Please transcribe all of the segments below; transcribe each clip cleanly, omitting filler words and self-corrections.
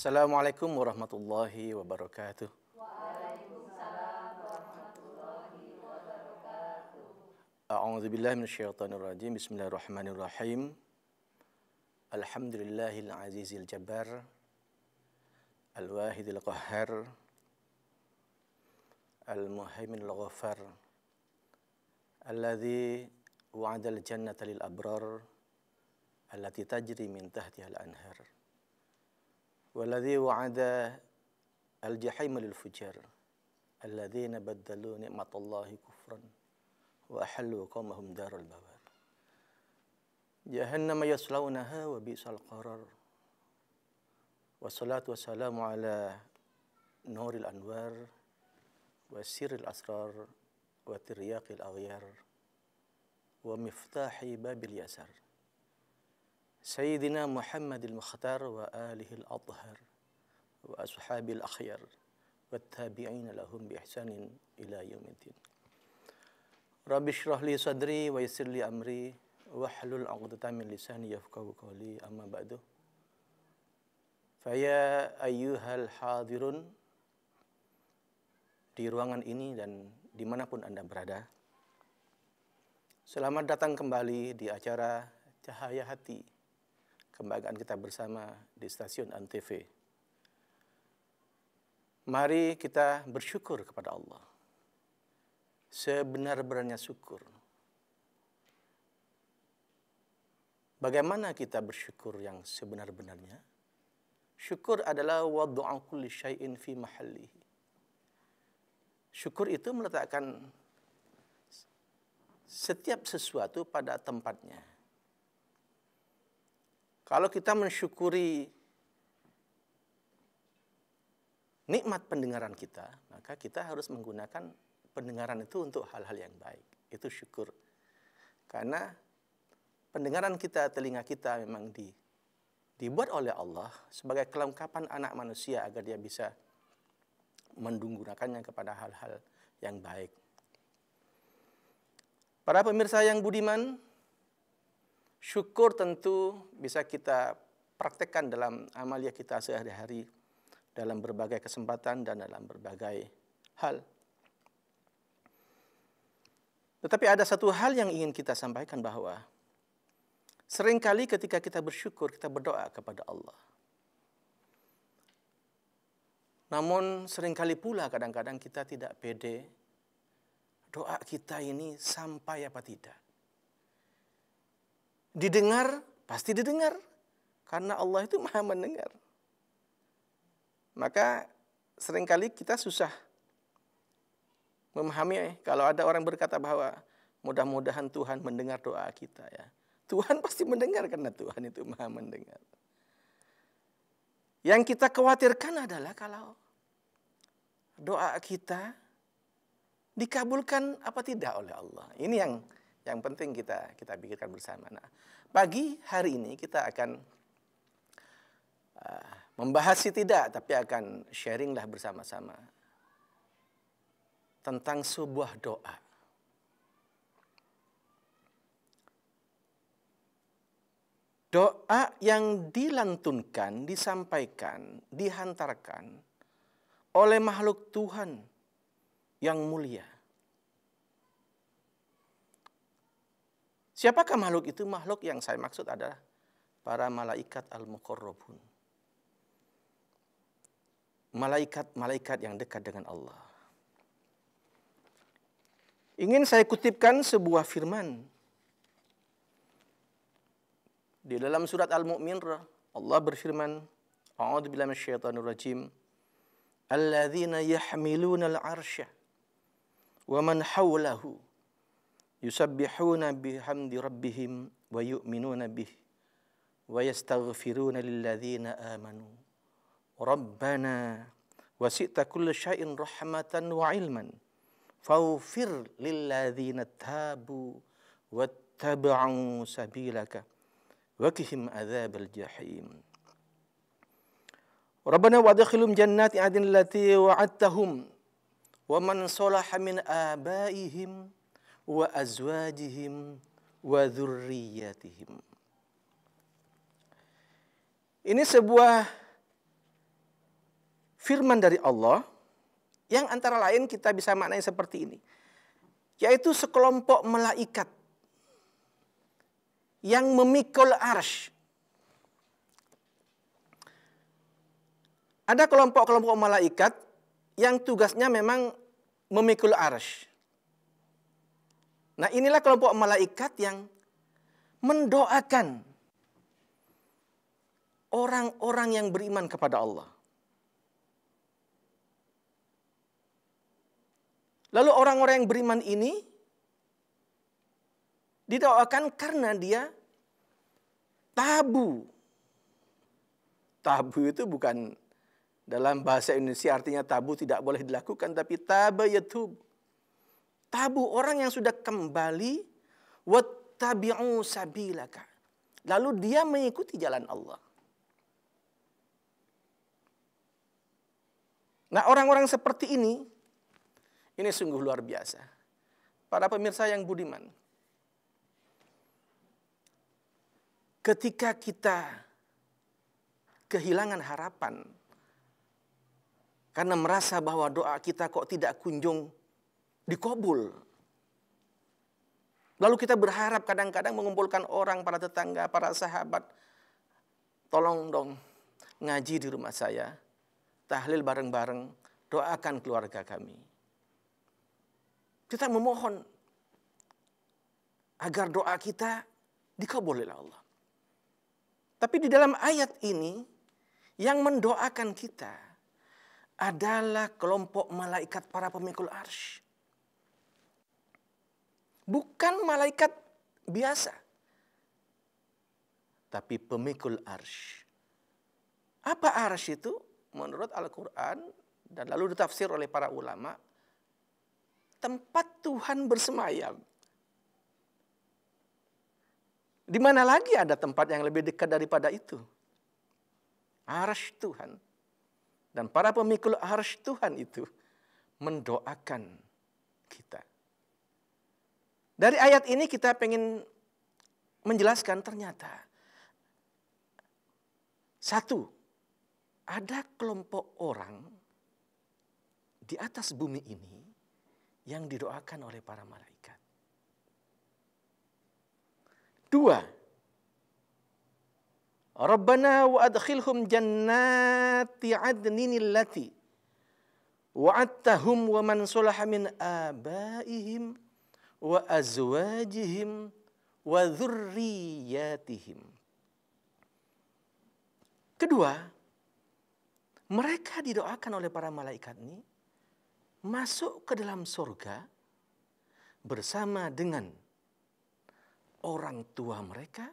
Assalamualaikum warahmatullahi wabarakatuh. A'udzubillahi minasyaitonirrajim. Bismillahirrahmanirrahim. Alhamdulillahil azizil jabbar, al-wahidil qahhar, al-muhaiminil ghaffar, alladzi wa'adal jannata lil abrar, allati tajri min tahtiha al-anhar, walladzi wa'ada al-jahima lil fujar, alladzina baddalu ni'matallahi kufran wa ahallu qaumahum daral bawar. Jahannama yaslaunaha wa bi'sal qarar. Wassalatu wassalamu ala nuril anwar wa sirril asrar wa tiryaqil aghyar wa miftahi babil yasar. Sayyidina Muhammadil Mukhtar wa alihil adhar wa ashabil akhyar wa tabi'ina lahum bi ihsanin ila yaumiddin. Rabbi shrah li sadri wa yassir li amri wahlul 'uqdatam min lisani yafqahu qawli, amma ba'du. Faya ayyuhal hadirun, di ruangan ini dan dimanapun Anda berada, selamat datang kembali di acara Cahaya Hati, kebanggaan kita bersama di stasiun Antv. Mari kita bersyukur kepada Allah sebenar-benarnya syukur. Bagaimana kita bersyukur yang sebenar-benarnya? Syukur adalah wadu'a kulli syai'in fi mahallihi. Syukur itu meletakkan setiap sesuatu pada tempatnya. Kalau kita mensyukuri nikmat pendengaran kita, maka kita harus menggunakan pendengaran itu untuk hal-hal yang baik. Itu syukur. Karena pendengaran kita, telinga kita memang dibuat oleh Allah sebagai kelengkapan anak manusia agar dia bisa menggunakannya kepada hal-hal yang baik. Para pemirsa yang budiman, syukur tentu bisa kita praktekkan dalam amalia kita sehari-hari, dalam berbagai kesempatan dan dalam berbagai hal. Tetapi ada satu hal yang ingin kita sampaikan, bahwa seringkali ketika kita bersyukur, kita berdoa kepada Allah. Namun seringkali pula kadang-kadang kita tidak pede, doa kita ini sampai apa tidak. Didengar, pasti didengar. Karena Allah itu maha mendengar. Maka seringkali kita susah memahami kalau ada orang berkata bahwa mudah-mudahan Tuhan mendengar doa kita ya. Tuhan pasti mendengar karena Tuhan itu maha mendengar. Yang kita khawatirkan adalah kalau doa kita dikabulkan apa tidak oleh Allah. Ini yang penting kita pikirkan bersama. Nah, pagi hari ini kita akan membahas tidak, tapi akan sharinglah bersama-sama tentang sebuah doa. Doa yang dilantunkan, disampaikan, dihantarkan oleh makhluk Tuhan yang mulia. Siapakah makhluk itu? Makhluk yang saya maksud adalah para malaikat al-muqarrabun. Malaikat-malaikat yang dekat dengan Allah. Ingin saya kutipkan sebuah firman. Di dalam surat Al-Mu'min, Allah berfirman, A'udzubillahi minasyaitonirrajim, alladzina yahmiluna al-'arsya wa man hawlahu yusabbihuna bihamdi rabbihim wa yu'minuna bih wa yastaghfiruna lilladzina amanu rabbana wasi'ta kulla syai'in rahmatan wa ilman faghfir lilladzina tabu wattaba'u sabilaka wakihim adzabal jahim. Rabbana wadkhilhum jannati adnin allati wa'adtahum wa man salaha min abaihim wa azwajihim wa dzurriyyatihim. Ini sebuah firman dari Allah yang antara lain kita bisa maknai seperti ini. Yaitu sekelompok malaikat yang memikul arsy. Ada kelompok-kelompok malaikat yang tugasnya memang memikul arsy. Nah, inilah kelompok malaikat yang mendoakan orang-orang yang beriman kepada Allah. Lalu orang-orang yang beriman ini didoakan karena dia tabu. Tabu itu bukan dalam bahasa Indonesia artinya tabu tidak boleh dilakukan, tapi taba yatub. Tabu orang yang sudah kembali, wattabi'u sabilaka. Lalu dia mengikuti jalan Allah. Nah, orang-orang seperti ini sungguh luar biasa. Para pemirsa yang budiman, ketika kita kehilangan harapan karena merasa bahwa doa kita kok tidak kunjung dikabul, lalu kita berharap kadang-kadang mengumpulkan orang, para tetangga, para sahabat, tolong dong ngaji di rumah saya, tahlil bareng-bareng, doakan keluarga kami. Kita memohon agar doa kita dikabul oleh Allah. Tapi di dalam ayat ini yang mendoakan kita adalah kelompok malaikat para pemikul arsy. Bukan malaikat biasa, tapi pemikul arsy. Apa arsy itu? Menurut Al-Quran dan lalu ditafsir oleh para ulama, tempat Tuhan bersemayam. Di mana lagi ada tempat yang lebih dekat daripada itu? Arsy Tuhan. Dan para pemikul arsy Tuhan itu mendoakan kita. Dari ayat ini kita pengen menjelaskan ternyata satu, ada kelompok orang di atas bumi ini yang didoakan oleh para malaikat. Dua, Rabbana wa adkhilhum jannati adnin allati wa'adtahum wa man salaha min abaihim wa azwajihim wa dzurriyyatihim. Kedua, mereka didoakan oleh para malaikat ini masuk ke dalam surga bersama dengan orang tua mereka,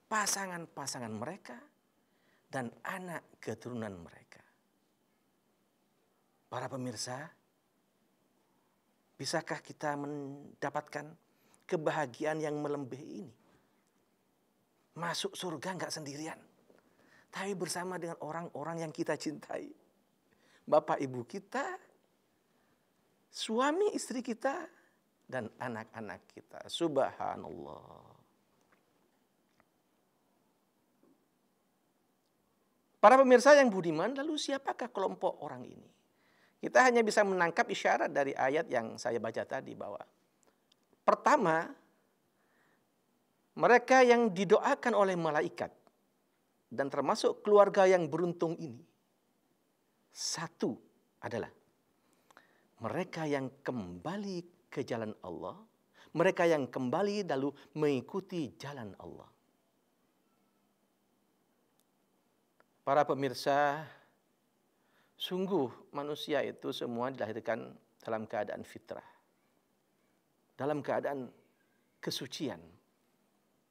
pasangan-pasangan mereka, dan anak keturunan mereka. Para pemirsa, bisakah kita mendapatkan kebahagiaan yang melebihi ini? Masuk surga enggak sendirian, tapi bersama dengan orang-orang yang kita cintai. Bapak ibu kita, suami istri kita, dan anak-anak kita. Subhanallah. Para pemirsa yang budiman, lalu siapakah kelompok orang ini? Kita hanya bisa menangkap isyarat dari ayat yang saya baca tadi bahwa pertama, mereka yang didoakan oleh malaikat dan termasuk keluarga yang beruntung ini. Satu adalah mereka yang kembali ke jalan Allah, mereka yang kembali lalu mengikuti jalan Allah. Para pemirsa, sungguh manusia itu semua dilahirkan dalam keadaan fitrah, dalam keadaan kesucian.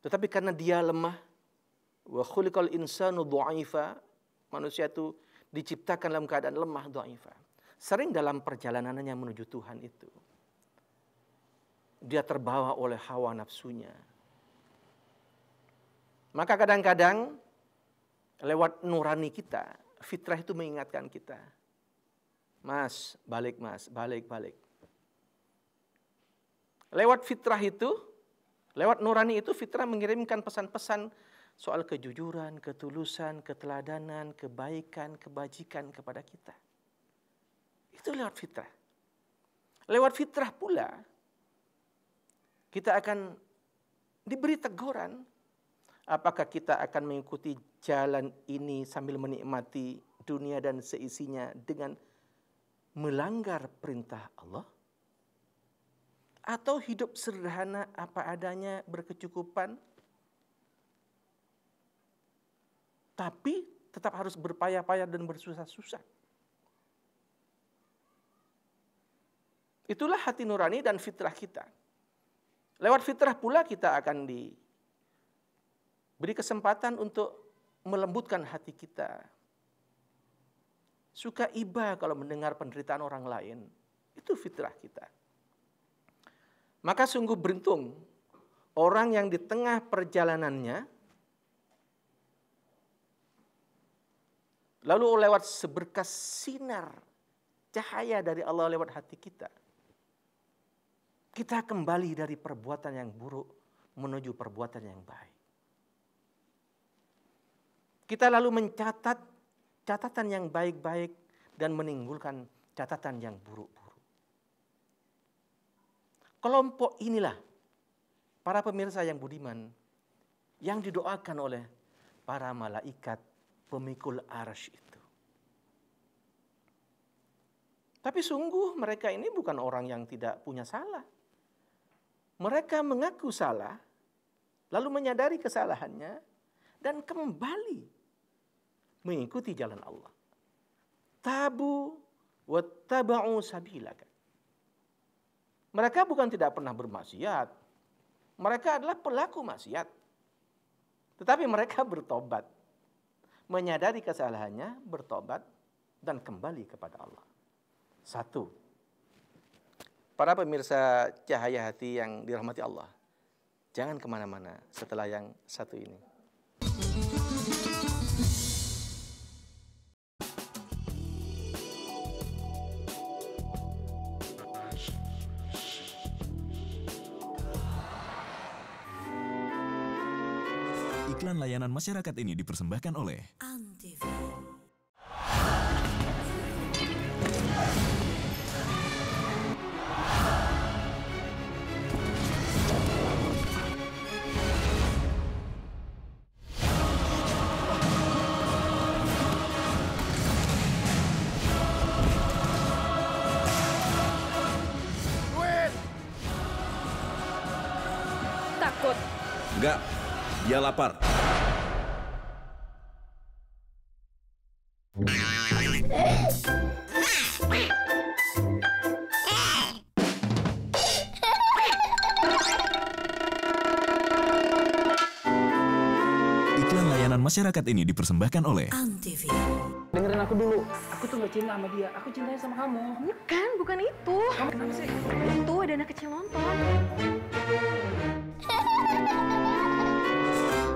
Tetapi karena dia lemah, wa khuliqal insanu dha'ifa, manusia itu diciptakan dalam keadaan lemah, dha'ifa. Sering dalam perjalanannya menuju Tuhan itu, dia terbawa oleh hawa nafsunya. Maka kadang-kadang lewat nurani kita, fitrah itu mengingatkan kita, Mas, balik mas, balik. Lewat fitrah itu, lewat nurani itu, fitrah mengirimkan pesan-pesan soal kejujuran, ketulusan, keteladanan, kebaikan, kebajikan kepada kita. Itu lewat fitrah. Lewat fitrah pula kita akan diberi teguran. Apakah kita akan mengikuti jalan ini sambil menikmati dunia dan seisinya dengan melanggar perintah Allah? Atau hidup sederhana apa adanya, berkecukupan, tapi tetap harus berpayah-payah dan bersusah-susah. Itulah hati nurani dan fitrah kita. Lewat fitrah pula kita akan diberi kesempatan untuk melembutkan hati kita. Suka iba kalau mendengar penderitaan orang lain. Itu fitrah kita. Maka sungguh beruntung orang yang di tengah perjalanannya lalu lewat seberkas sinar cahaya dari Allah lewat hati kita, kita kembali dari perbuatan yang buruk menuju perbuatan yang baik. Kita lalu mencatat catatan yang baik-baik dan menimbulkan catatan yang buruk-buruk. Kelompok inilah para pemirsa yang budiman yang didoakan oleh para malaikat pemikul arsy itu. Tapi sungguh mereka ini bukan orang yang tidak punya salah. Mereka mengaku salah, lalu menyadari kesalahannya dan kembali mengikuti jalan Allah. Tabu wattaba'u sabilaka. Mereka bukan tidak pernah bermaksiat. Mereka adalah pelaku maksiat. Tetapi mereka bertobat. Menyadari kesalahannya, bertobat, dan kembali kepada Allah. Satu. Para pemirsa cahaya hati yang dirahmati Allah. Jangan kemana-mana setelah yang satu ini. Iklan layanan masyarakat ini dipersembahkan oleh Antv. Takut. Enggak, dia lapar. Iklan layanan masyarakat ini dipersembahkan oleh Antv. Dengerin aku dulu. Aku tuh gak cinta sama dia. Aku cintanya sama kamu. Bukan itu. Kamu kenapa sih? Itu ada anak kecil nonton.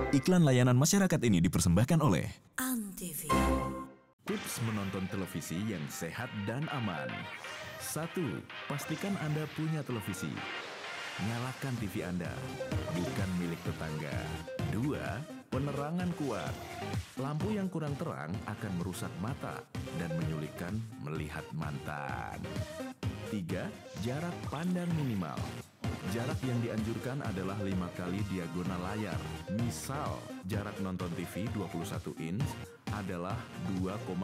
Iklan layanan masyarakat ini dipersembahkan oleh Antv. Tips menonton televisi yang sehat dan aman. 1. Pastikan Anda punya televisi. Nyalakan TV Anda, bukan milik tetangga. 2. Penerangan kuat. Lampu yang kurang terang akan merusak mata dan menyulitkan melihat mantan. 3. Jarak pandang minimal. Jarak yang dianjurkan adalah 5 kali diagonal layar. Misal, jarak nonton TV 21 inch adalah 2,56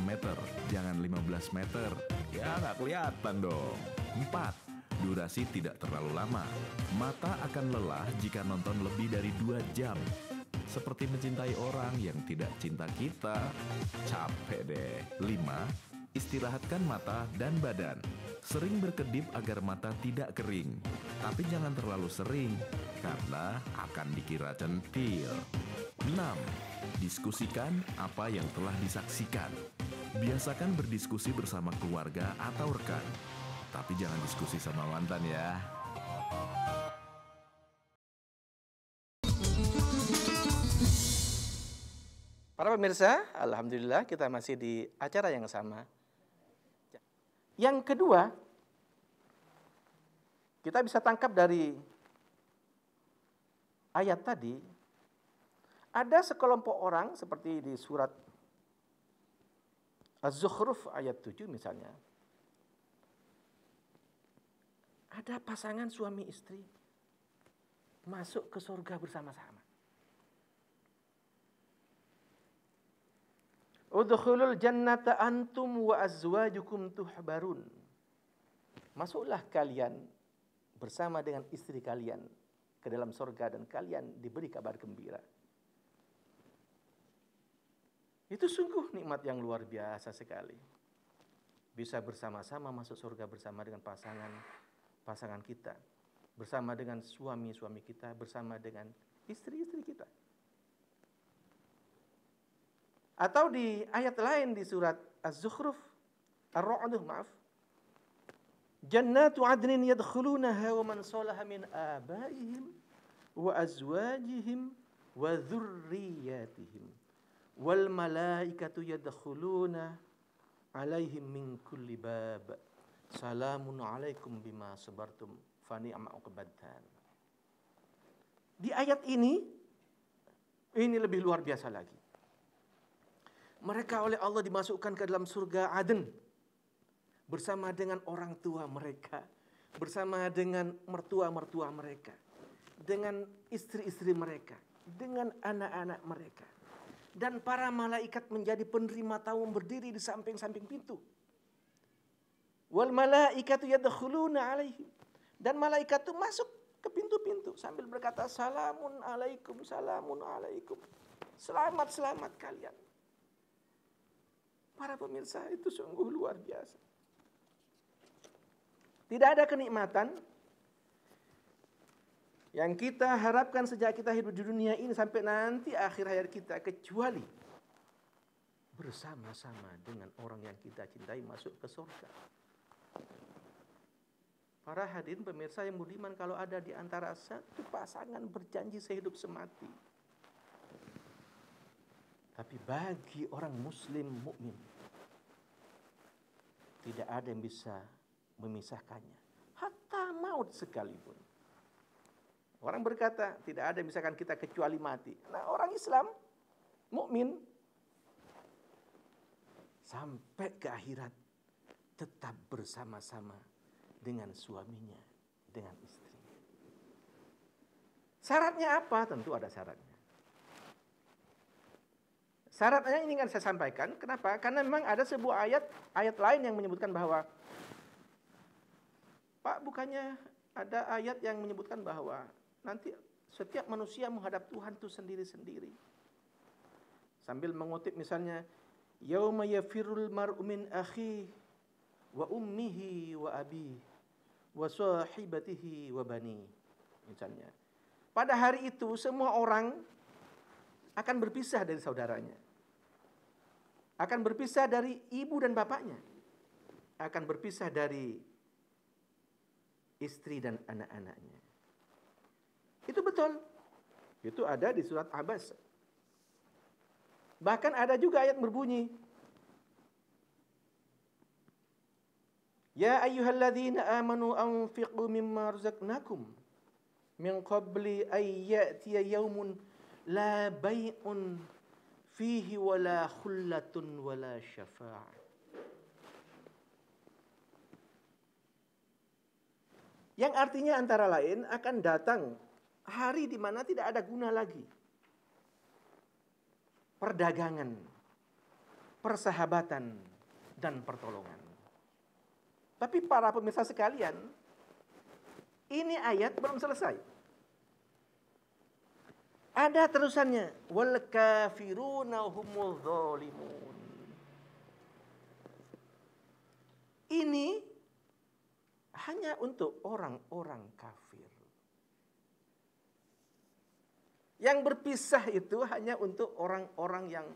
meter, jangan 15 meter. Ya, nggak kelihatan dong. 4. Durasi tidak terlalu lama. Mata akan lelah jika nonton lebih dari 2 jam. Seperti mencintai orang yang tidak cinta kita. Capek deh. 5. Istirahatkan mata dan badan. Sering berkedip agar mata tidak kering. Tapi jangan terlalu sering, karena akan dikira centil. 6. Diskusikan apa yang telah disaksikan. Biasakan berdiskusi bersama keluarga atau rekan. Tapi jangan diskusi sama mantan ya. Para pemirsa, alhamdulillah kita masih di acara yang sama. Yang kedua, kita bisa tangkap dari ayat tadi, Ada sekelompok orang seperti di surat Az-Zukhruf ayat 7 misalnya. Ada pasangan suami istri masuk ke surga bersama-sama. Udkhulul jannata antum wa azwajukum tuhbarun. Masuklah kalian bersama dengan istri kalian ke dalam surga dan kalian diberi kabar gembira. Itu sungguh nikmat yang luar biasa sekali. Bisa bersama-sama masuk surga bersama dengan pasangan kita, bersama dengan suami-suami kita, bersama dengan istri-istri kita. Atau di ayat lain di surat Az-Zukhruf, Ar-Ra'd, maaf. Jannatu adnin yadkhulunaha wa man salaha min abaihim wa azwajihim wa dzurriyyatihim wal malaikatu yadkhuluna alaihim min kulli bab. Salamun alaikum bima sabartum fa ni'ma uqbaddan. Di ayat ini lebih luar biasa lagi. Mereka oleh Allah dimasukkan ke dalam surga Aden bersama dengan orang tua mereka, bersama dengan mertua-mertua mereka, dengan istri-istri mereka, dengan anak-anak mereka. Dan para malaikat menjadi penerima tamu berdiri di samping-samping pintu. Wal malaikatu yadkhuluna alaihim. Dan malaikat itu masuk ke pintu-pintu sambil berkata salamun alaikum, salamun alaikum. Selamat, selamat kalian. Para pemirsa, itu sungguh luar biasa. Tidak ada kenikmatan yang kita harapkan sejak kita hidup di dunia ini sampai nanti akhir hayat kita kecuali bersama-sama dengan orang yang kita cintai masuk ke surga. Para hadirin pemirsa yang budiman, kalau ada di antara satu pasangan berjanji sehidup semati, tapi bagi orang muslim mukmin tidak ada yang bisa memisahkannya, hatta maut sekalipun. Orang berkata tidak ada yang misalkan kita kecuali mati. Nah, orang Islam mukmin sampai ke akhirat tetap bersama-sama dengan suaminya, dengan istrinya. Syaratnya apa? Tentu ada syaratnya. Syaratnya ini kan saya sampaikan. Kenapa? Karena memang ada sebuah ayat lain yang menyebutkan bahwa, Pak, bukannya ada ayat yang menyebutkan bahwa nanti setiap manusia menghadap Tuhan itu sendiri-sendiri. Sambil mengutip misalnya, yauma yafirul mar'u min akhihi wa ummihi wa abihi wa sahibatihi wa bani. Misalnya, pada hari itu semua orang akan berpisah dari saudaranya, akan berpisah dari ibu dan bapaknya, akan berpisah dari istri dan anak-anaknya. Itu betul. Itu ada di surat Abbas. Bahkan ada juga ayat berbunyi, ya ayyuhalladzina amanu anfiqu mimma razaqnakum min qabli ay ya'tiya yaumun la bai'un fihi wala khullatun wala syafa'ah. Yang artinya antara lain akan datang hari di mana tidak ada guna lagi perdagangan, persahabatan, dan pertolongan. Tapi para pemirsa sekalian, ini ayat belum selesai. Ada terusannya, wal kafiruna humul zalimun. Ini hanya untuk orang-orang kafir. Yang berpisah itu hanya untuk orang-orang yang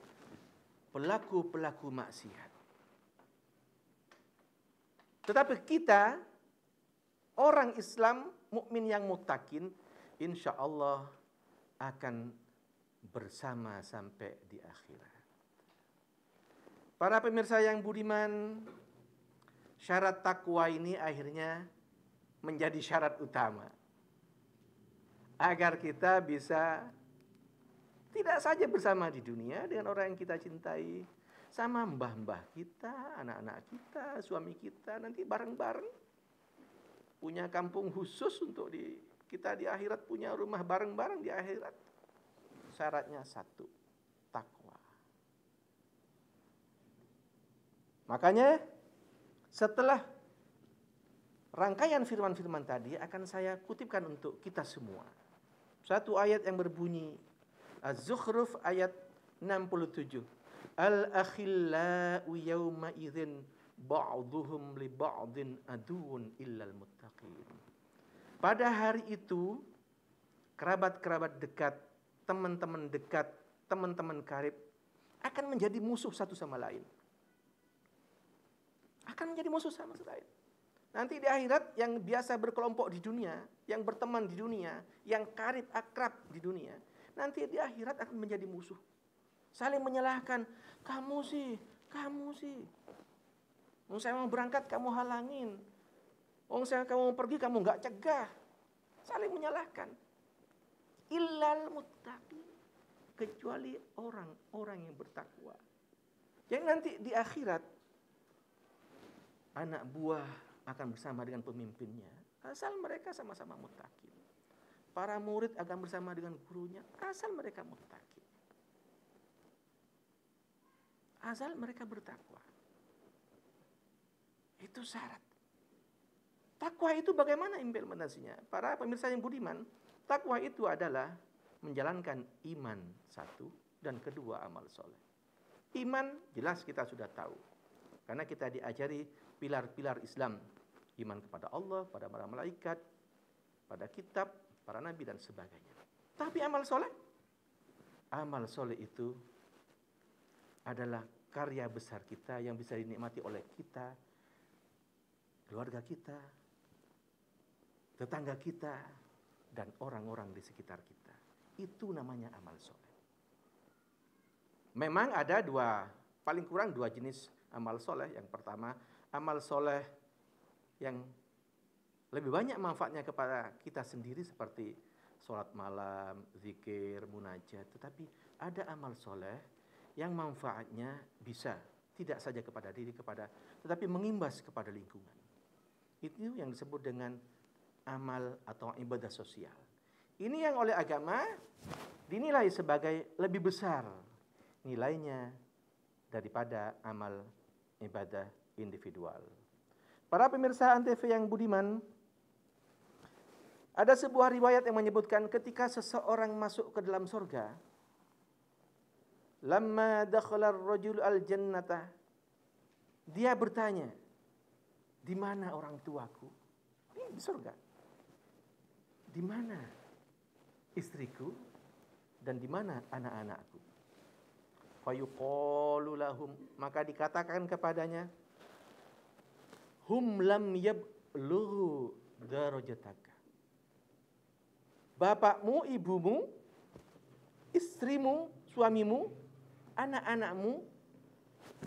pelaku-pelaku maksiat. Tetapi kita, orang Islam, mukmin yang muttaqin, insya Allah akan bersama sampai di akhirat. Para pemirsa yang budiman, syarat takwa ini akhirnya menjadi syarat utama agar kita bisa Tidak saja bersama di dunia dengan orang yang kita cintai, sama mbah-mbah kita, anak-anak kita, suami kita, nanti bareng-bareng. Punya kampung khusus untuk kita di akhirat, punya rumah bareng-bareng di akhirat. Syaratnya satu, takwa. Makanya setelah rangkaian firman-firman tadi akan saya kutipkan untuk kita semua. Satu ayat yang berbunyi Az-Zukhruf ayat 67. Al-akhillau yawma idzin ba'dhuhum li ba'dhin aduun illal muttaqin. Pada hari itu kerabat-kerabat dekat, teman-teman dekat, teman-teman karib akan menjadi musuh satu sama lain. Akan menjadi musuh sama lain. Nanti di akhirat yang biasa berkelompok di dunia, yang berteman di dunia, yang karib akrab di dunia, nanti di akhirat akan menjadi musuh. Saling menyalahkan, kamu sih. Saya mau berangkat, kamu halangin. Kamu mau pergi, kamu nggak cegah. Saling menyalahkan. Illal muttaqin, kecuali orang-orang yang bertakwa. Jadi nanti di akhirat anak buah akan bersama dengan pemimpinnya, asal mereka sama-sama muttaqin. Para murid akan bersama dengan gurunya, asal mereka muttaqin. Asal mereka bertakwa. Itu syarat. Takwa itu bagaimana implementasinya? Para pemirsa yang budiman, takwa itu adalah menjalankan iman satu dan kedua amal soleh. Iman jelas kita sudah tahu. Karena kita diajari pilar-pilar Islam. Iman kepada Allah, pada para malaikat, pada kitab, para nabi dan sebagainya. Tapi amal soleh? Amal soleh itu adalah karya besar kita yang bisa dinikmati oleh kita, keluarga kita, tetangga kita, dan orang-orang di sekitar kita. Itu namanya amal soleh. Memang ada paling kurang dua jenis amal soleh. Yang pertama, amal soleh yang lebih banyak manfaatnya kepada kita sendiri seperti sholat malam, zikir, munajat. Tetapi ada amal soleh yang manfaatnya bisa tidak saja kepada diri, tetapi mengimbas kepada lingkungan. Itu yang disebut dengan amal atau ibadah sosial. Ini yang oleh agama dinilai sebagai lebih besar nilainya daripada amal ibadah individual. Para pemirsa Antv yang budiman, ada sebuah riwayat yang menyebutkan ketika seseorang masuk ke dalam surga, lamma dakhala ar-rajul al-jannata, dia bertanya, di mana orang tuaku? Ini di surga. Di mana istriku dan di mana anak-anakku? Fayuqalu lahum, maka dikatakan kepadanya, hum lam yablughu darajataka. Bapakmu, ibumu, istrimu, suamimu, anak-anakmu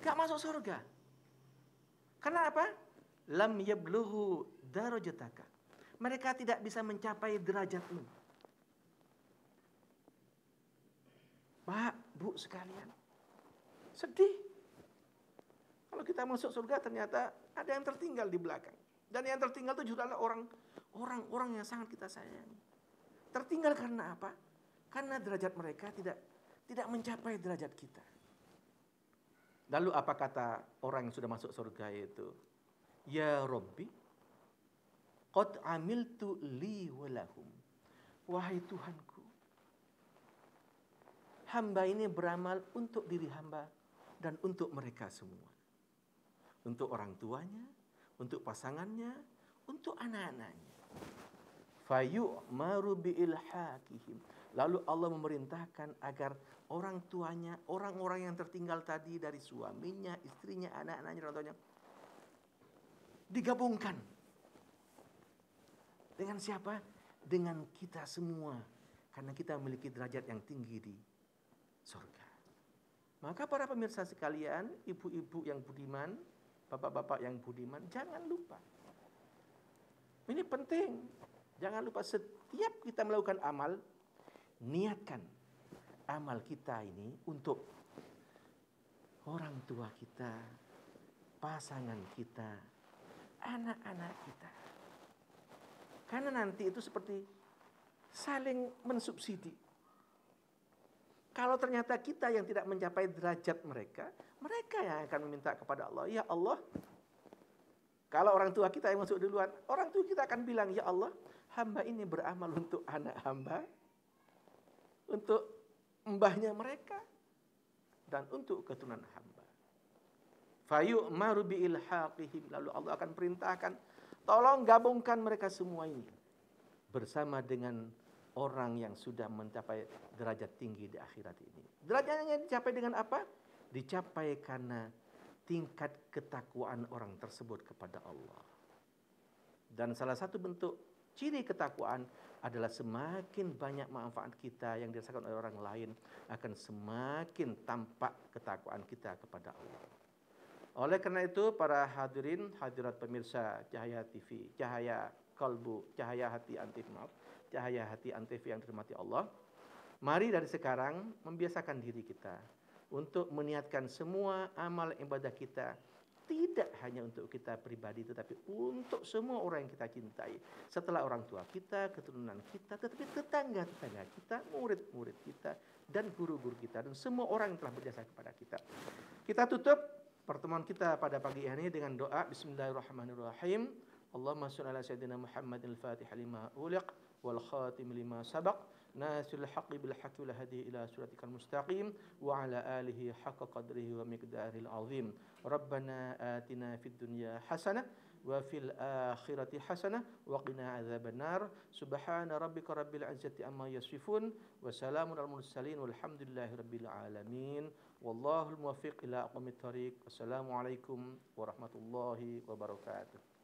gak masuk surga. Karena apa? Lam yablughu darajataka. Mereka tidak bisa mencapai derajatmu. Pak, Bu sekalian, sedih. Kalau kita masuk surga ternyata ada yang tertinggal di belakang. Dan yang tertinggal itu juga adalah orang-orang yang sangat kita sayangi. Tertinggal karena apa? Karena derajat mereka tidak mencapai derajat kita. Lalu apa kata orang yang sudah masuk surga itu? Ya Rabbi, qad amiltu li walahum. Wahai Tuhanku, hamba ini beramal untuk diri hamba dan untuk mereka semua. Untuk orang tuanya, untuk pasangannya, untuk anak-anaknya. Fayu'maru bi'ilhaqihim. Lalu Allah memerintahkan agar orang tuanya, orang-orang yang tertinggal tadi dari suaminya, istrinya, anak-anaknya, orang tuanya, digabungkan. Dengan siapa? Dengan kita semua. Karena kita memiliki derajat yang tinggi di surga. Maka para pemirsa sekalian, ibu-ibu yang budiman, bapak-bapak yang budiman, jangan lupa. Ini penting. Jangan lupa setiap kita melakukan amal, niatkan amal kita ini untuk orang tua kita, pasangan kita, anak-anak kita. Karena nanti itu seperti saling mensubsidi. Kalau ternyata kita yang tidak mencapai derajat mereka, mereka yang akan meminta kepada Allah, ya Allah. Kalau orang tua kita yang masuk duluan, orang tua kita akan bilang, ya Allah, hamba ini beramal untuk anak hamba, untuk mbahnya mereka, dan untuk keturunan hamba. Fayu'maru bi'ilhaqihim, lalu Allah akan perintahkan, tolong gabungkan mereka semua ini bersama dengan orang yang sudah mencapai derajat tinggi di akhirat ini. Derajatnya dicapai dengan apa? Dicapai karena tingkat ketakwaan orang tersebut kepada Allah. Dan salah satu bentuk ciri ketakwaan adalah semakin banyak manfaat kita yang dirasakan oleh orang lain, akan semakin tampak ketakwaan kita kepada Allah. Oleh karena itu, para hadirin, hadirat pemirsa Cahaya TV, Cahaya Kalbu, Cahaya Hati Antv, Cahaya Hati Antv yang dirahmati Allah, mari dari sekarang membiasakan diri kita untuk meniatkan semua amal ibadah kita tidak hanya untuk kita pribadi, tetapi untuk semua orang yang kita cintai. Setelah orang tua kita, keturunan kita, tetapi tetangga-tetangga kita, murid-murid kita, dan guru-guru kita, dan semua orang yang telah berjasa kepada kita. Kita tutup pertemuan kita pada pagi hari ini dengan doa. Bismillahirrahmanirrahim. Allahumma sholli ala sayyidina Muhammadil Fatih lima uliq wal khatim lima sabaq nasil haqqi bil haqqi wal hadi ila siratikal mustaqim wa ala alihi haqqa qadrihi wa miqdaril azim. Rabbana atina fid dunya hasanah wa fil akhirati hasanah wa qina adzabannar. Subhana rabbika rabbil izzati amma yasifun wa salamun al mursalin walhamdulillahi rabbil alamin. Wallahul muwaffiq ila aqwamit thariq. Assalamualaikum warahmatullahi wabarakatuh.